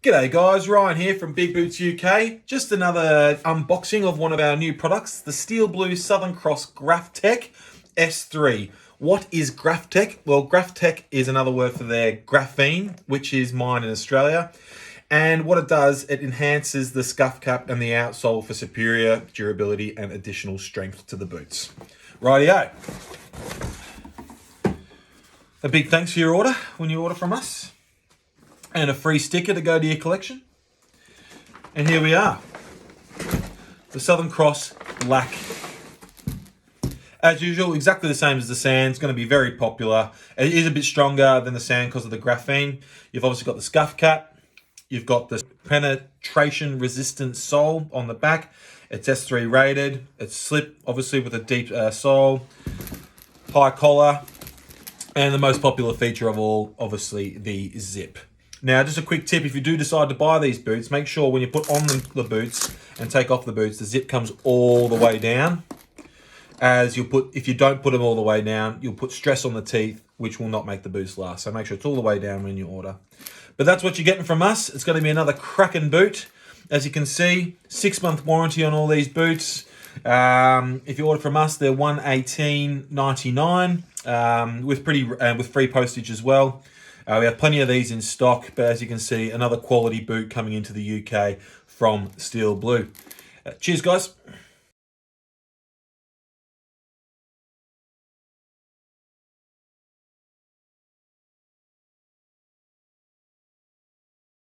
G'day guys, Ryan here from Big Boots UK. Just another unboxing of one of our new products, the Steel Blue Southern Cross GraphTEC S3. What is GraphTEC? Well, GraphTEC is another word for their graphene, which is mine in Australia. And what it does, it enhances the scuff cap and the outsole for superior durability and additional strength to the boots. Rightio. A big thanks for your order when you order from us. And a free sticker to go to your collection. And here we are. The Southern Cross Black. As usual, exactly the same as the sand. It's going to be very popular. It is a bit stronger than the sand because of the graphene. You've obviously got the scuff cap. You've got the penetration resistant sole on the back. It's S3 rated. It's slip, obviously, with a deep sole. High collar. And the most popular feature of all, obviously, the zip. Now, just a quick tip, if you do decide to buy these boots, make sure when you put on the boots and take off the boots, the zip comes all the way down. As if you don't put them all the way down, you'll put stress on the teeth, which will not make the boots last. So make sure it's all the way down when you order. But that's what you're getting from us. It's going to be another cracking boot. As you can see, 6-month warranty on all these boots. If you order from us, they're $118.99 with free postage as well. We have plenty of these in stock, but as you can see, another quality boot coming into the UK from Steel Blue. Cheers, guys.